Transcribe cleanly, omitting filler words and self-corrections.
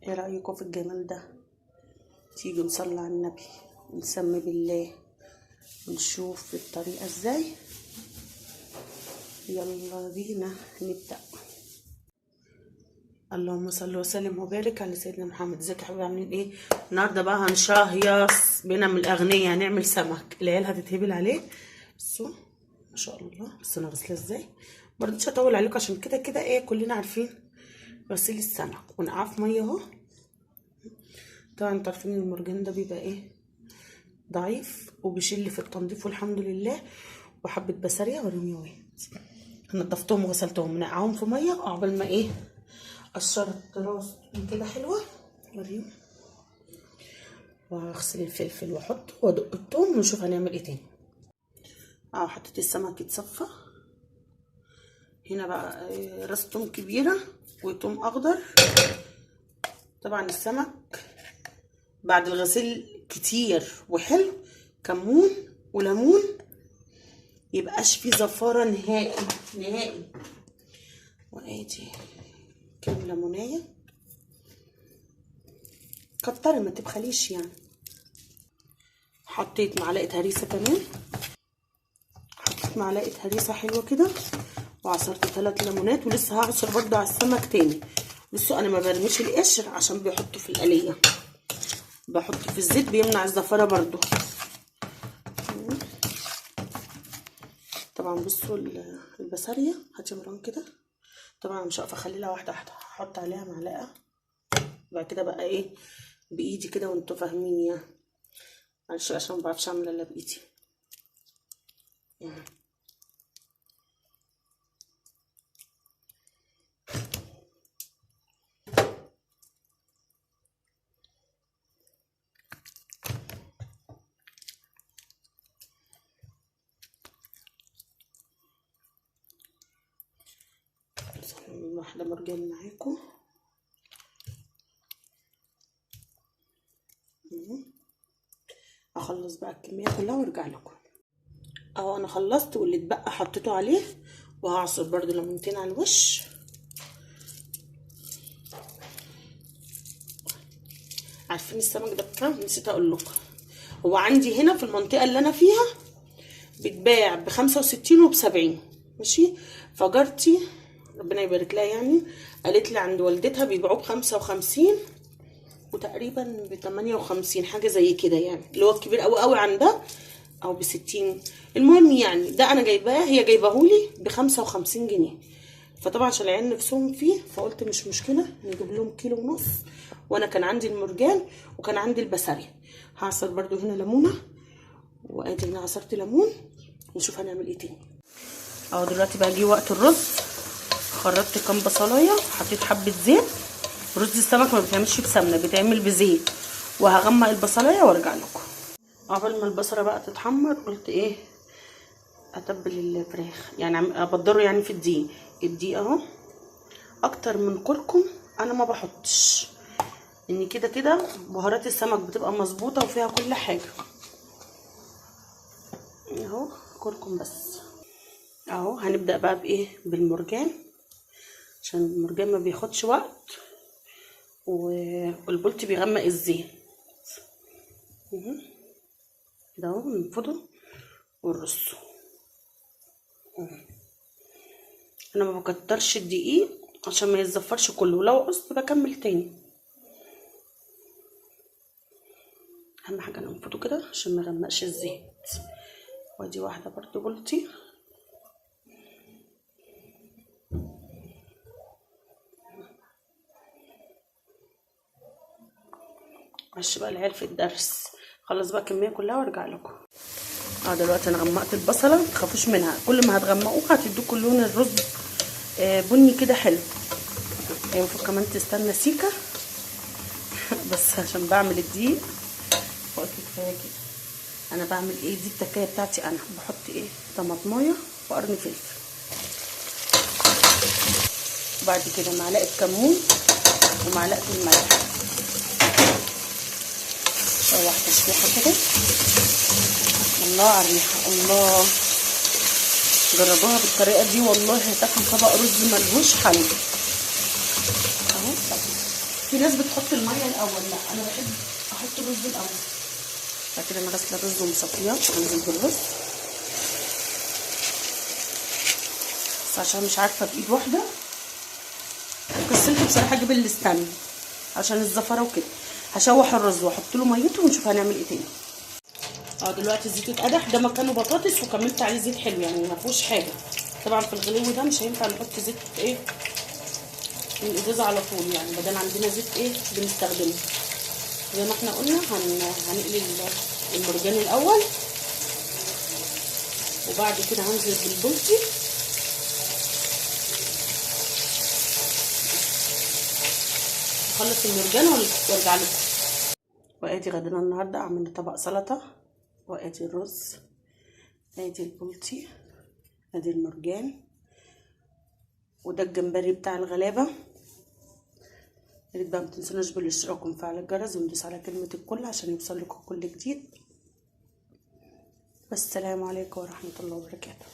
ايه رأيكم في الجمال ده؟ تيجي نصلي على النبي ونسمي بالله ونشوف الطريقة ازاي. يلا بينا نبدأ. اللهم صل وسلم وبارك على سيدنا محمد. ازيك يا حبايبي، عاملين ايه؟ النهارده بقى هنشهيص بينا من الاغنياء، هنعمل سمك. العيال هتتهبل عليه. بصوا ما شاء الله. بس انا غسله ازاي، مرضتش اطول عليكم عشان كده كده ايه كلنا عارفين غسيل السمك. ونقعه في ميه اهو. طبعا انتوا عارفين المرجان ده بيبقى ايه ضعيف وبيشيل في التنظيف والحمد لله. وحبه بسارية ورميوات نضفتهم وغسلتهم نقعهم في ميه عقبال ما ايه قشرت راس كده حلوه. وريهم. واغسل الفلفل واحطه وادق الثوم ونشوف هنعمل ايه تاني. حطيت السمك يتصفى. هنا بقى راس توم كبيره وتوم اخضر. طبعا السمك بعد الغسيل كتير وحلو كمون وليمون، يبقاش فيه زفاره نهائي نهائي. وادي كام ليمونيه، كتري ما تبخليش يعني. حطيت معلقه هريسه كمان، حطيت معلقه هريسه حلوه كده، وعصرت 3 ليمونات. ولسه هعصر برضو على السمك تاني. بصوا انا ما برميش القشر عشان بيحطوا في القليه، بحط في الزيت بيمنع الزفاره برضو. طبعا بصوا البسارية هتمرن كده. طبعا مش هقف اخليها واحده واحده، هحط عليها معلقه بعد كده بقى ايه بايدي كده وانتوا فاهمين يعني. معلش عشان ما بعرفش اعمل الا بايدي يعني. واحده مرجان معاكم. اخلص بقى الكميه كلها وارجع لكم. اهو انا خلصت واللي اتبقى حطيته عليه. وهعصر برضو ليمونتين على الوش. عارفين السمك ده بكام؟ نسيت اقول لكم. هو عندي هنا في المنطقه اللي انا فيها بيتباع ب65 وب70. ماشي. فجارتي ربنا يبارك لها يعني قالت لي عند والدتها بيبيعوه ب55 وتقريبا ب58 حاجه زي كده يعني، اللي هو الكبير قوي قوي عندها او ب60. المهم يعني ده انا جايباه، هي جايباهولي ب55 جنيه. فطبعا عشان العيال نفسهم فيه فقلت مش مشكله نجيب لهم 1.5 كيلو. وانا كان عندي المرجان وكان عندي البسارية. هعصر برضو هنا ليمونه. وادي هنا عصرت ليمون. نشوف هنعمل ايه تاني. اهو دلوقتي بقى جه وقت الرز. خرجت كام بصلايه، حطيت حبه زيت. رز السمك ما بيتعملش بسمنه، بيتعمل بزيت. وهغمق البصلايه وارجع لكم. قبل ما البصله بقى تتحمر قلت ايه اتبل الفراخ يعني ابدره يعني في الدقيق. الدقيق اهو اكتر من كركم انا ما بحطش، ان كده كده بهارات السمك بتبقى مظبوطه وفيها كل حاجه. اهو كركم بس. اهو هنبدا بقى بايه بالمرجان عشان المرجان ما بياخدش وقت والبولت بيغمق الزيت كده اهو. ننفضه ونرصه. انا ما بكترش الدقيق عشان ما يتزفرش كله، لو قصت بكمل تاني. اهم حاجه ننفضه كده عشان ما يغمقش الزيت. وادي واحده برضو بولتي. ماشي بقى العيال في الدرس. خلص بقى الكميه كلها وارجع لكم. دلوقتي انا غمقت البصله، متخافوش منها. كل ما هتغمقوها هتدوكوا لون الرز بني كده حلو. المفروض كمان تستنى سيكه بس عشان بعمل الدقيق فقلت كفايه كده. انا بعمل ايه دي التكايه بتاعتي. انا بحط ايه طماطمايه وقرن فلفل، وبعد كده معلقه كمون ومعلقه الملح. واحده تشويحه كده. الله على الريحه، الله. جربوها بالطريقه دي والله هتاكلوا طبق رز ملهوش حل. اهو في ناس بتحط الميه الاول، لا انا بحب احط الرز الاول. بعد كده انا غسله الرز ومصفياه، هنزل بالرز بس عشان مش عارفه بايد واحده، وكسلت بصراحه اجيب الستاند عشان الزفره وكده. هشوح الرز واحط له ميته ونشوف هنعمل ايه تاني. دلوقتي الزيت اتقدح، ده مكانه بطاطس وكملت عليه زيت حلو يعني ما فيهوش حاجه. طبعا في الغلو ده مش هينفع نحط زيت ايه من الازازه على طول، يعني بدل عندنا زيت ايه بنستخدمه زي ما احنا قلنا. هنقلي المرجان الاول، وبعد كده هنزل بالبلطي، اخلص المرجان وارجع لكم. وادي غدنا النهارده، عملنا طبق سلطه، وادي الرز، ادي البلطي، ادي المرجان، وده الجمبري بتاع الغلابه. يا ريت بقى متنسوناش بالاشتراك ومفعل الجرس وندوس على كلمه الكل عشان يوصل لكم كل جديد. والسلام عليكم ورحمه الله وبركاته.